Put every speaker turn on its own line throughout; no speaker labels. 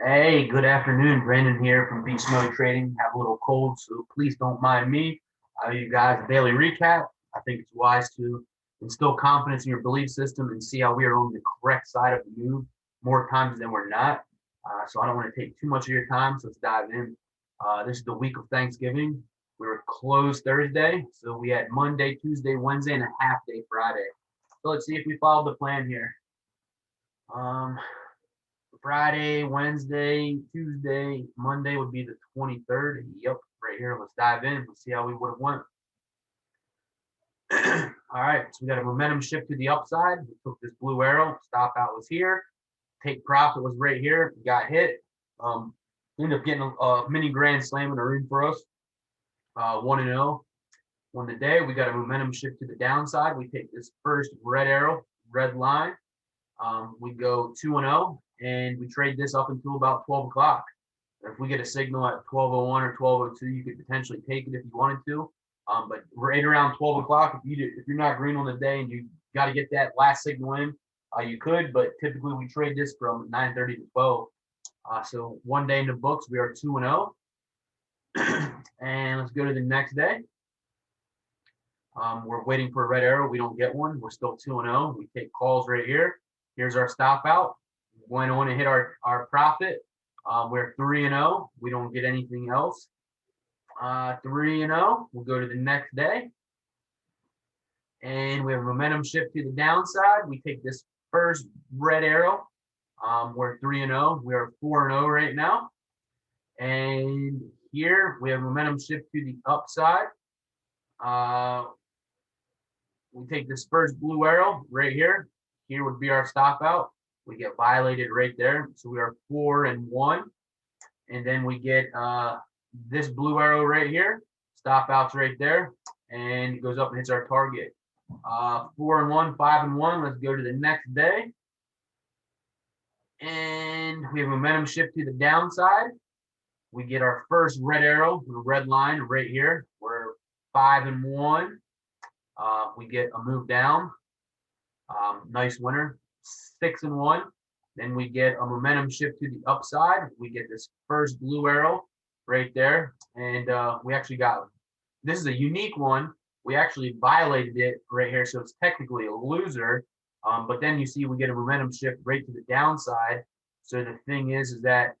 Hey, good afternoon. Brandon here from Beast Mode Trading. Have a little cold, so please don't mind me. You guys a daily recap. I think it's wise to instill confidence in your belief system and see how we are on the correct side of the move more times than we're not. So I don't want to take too much of your time. So let's dive in. This is the week of Thanksgiving. We were closed Thursday, so we had Monday, Tuesday, Wednesday, and a half day Friday. So let's see if we followed the plan here. Um, Friday, Wednesday, Tuesday, Monday would be the 23rd. Yep, right here. Let's dive in. Let's see how we would have went. All right, so we got a momentum shift to the upside. We took this blue arrow. Stop out was here. Take profit was right here. Got hit. Ended up getting a mini grand slam in a room for us. 1-0. Won the day. We got a momentum shift to the downside. We take this first red arrow, red line. We go 2-0, and we trade this up until about 12 o'clock. If we get a signal at 12:01 or 12:02, you could potentially take it if you wanted to. But right around 12 o'clock, if you're not green on the day and you got to get that last signal in, you could. But typically we trade this from 9:30 to 12. So one day in the books, we are 2-0. And let's go to the next day. We're waiting for a red arrow. We don't get one. We're still 2-0. We take calls right here. Here's our stop out. Went on and hit our profit. We're 3-0. We don't get anything else. 3-0. We'll go to the next day. And we have a momentum shift to the downside. We take this first red arrow. We're 3-0. We are 4-0 right now. And here we have momentum shift to the upside. We take this first blue arrow right here. Here would be our stop out. We get violated right there. So we are 4-1. And then we get this blue arrow right here. Stop outs right there. And it goes up and hits our target. 4-1, 5-1. Let's go to the next day. And we have momentum shift to the downside. We get our first red arrow, the red line right here. We're 5-1. We get a move down. Nice winner. 6-1. Then we get a momentum shift to the upside. We get this first blue arrow right there. And we actually got, this is a unique one. We actually violated it right here. So it's technically a loser. But then you see we get a momentum shift right to the downside. So the thing is that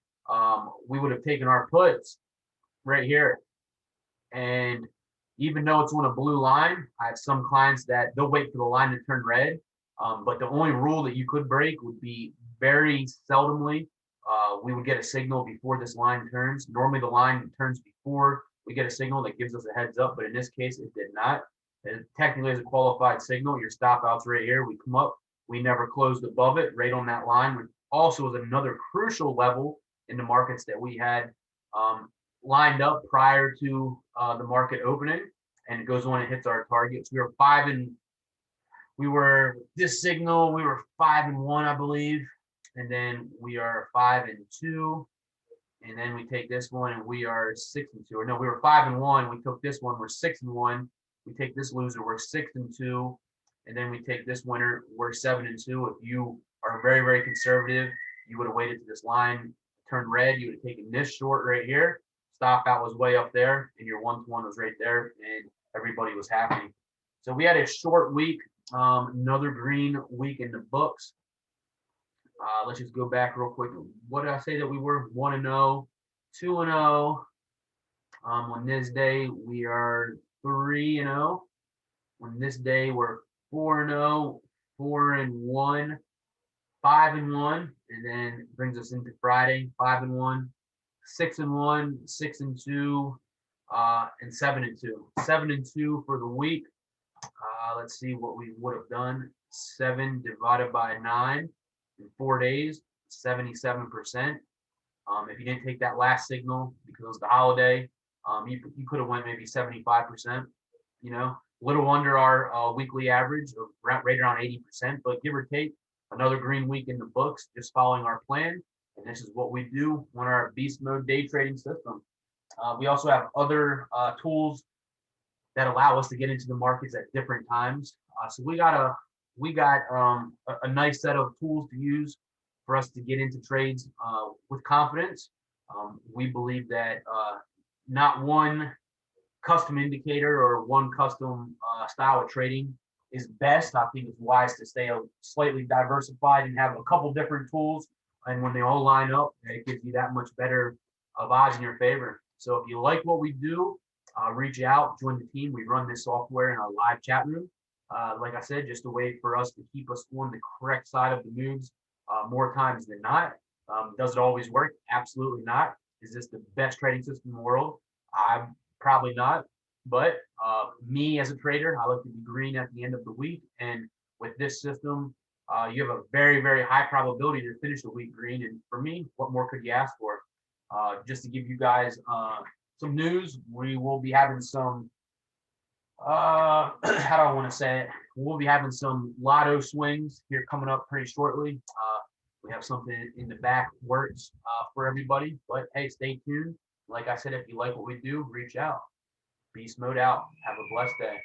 we would have taken our puts right here. And even though it's on a blue line, I have some clients that they'll wait for the line to turn red. But the only rule that you could break would be very seldomly. We would get a signal before this line turns. Normally the line turns before we get a signal that gives us a heads up, but in this case it did not. It technically is a qualified signal. Your stop outs right here. We come up. We never closed above it right on that line, which also is another crucial level in the markets that we had lined up prior to the market opening, and it goes on and hits our targets. We were this signal, we were 5-1, I believe, and then we are 5-2, and then we take this one and we are 6-2. Or no, we were 5-1. We took this one, we're 6-1. We take this loser, we're 6-2, and then we take this winner, we're 7-2. If you are very, very conservative, you would have waited to this line turn red. You would have taken this short right here. Stop out was way up there, and your 1-1 was right there, and everybody was happy. So we had a short week, another green week in the books. Let's just go back real quick. What did I say that we were? 1-0, 2-0. On this day, we are 3-0. On this day, we're 4-0, 4-1, 5-1, and then brings us into Friday, 5-1, 6-1, 6-2, and 7-2. 7-2 for the week. Let's see what we would have done. 7 divided by 9 in 4 days, 77%. If you didn't take that last signal because it was the holiday, you could have went maybe 75%. You know, little under our weekly average of right around 80%, but give or take, another green week in the books, just following our plan. And this is what we do on our beast mode day trading system. We also have other tools that allow us to get into the markets at different times. So we got a nice set of tools to use for us to get into trades with confidence. We believe that not one custom indicator or one custom style of trading is best. I think it's wise to stay slightly diversified and have a couple different tools. And when they all line up, it gives you that much better of odds in your favor. So if you like what we do, reach out, join the team. We run this software in our live chat room. Like I said, just a way for us to keep us on the correct side of the moves more times than not. Does it always work? Absolutely not. Is this the best trading system in the world? I'm probably not. But me as a trader, I like to be green at the end of the week. And with this system, you have a very, very high probability to finish the week green. And for me, what more could you ask for? Just to give you guys some news, we will be having some, how do I want to say it? We'll be having some lotto swings here coming up pretty shortly. We have something in the back works for everybody. But hey, stay tuned. Like I said, if you like what we do, reach out. Beast Mode out. Have a blessed day.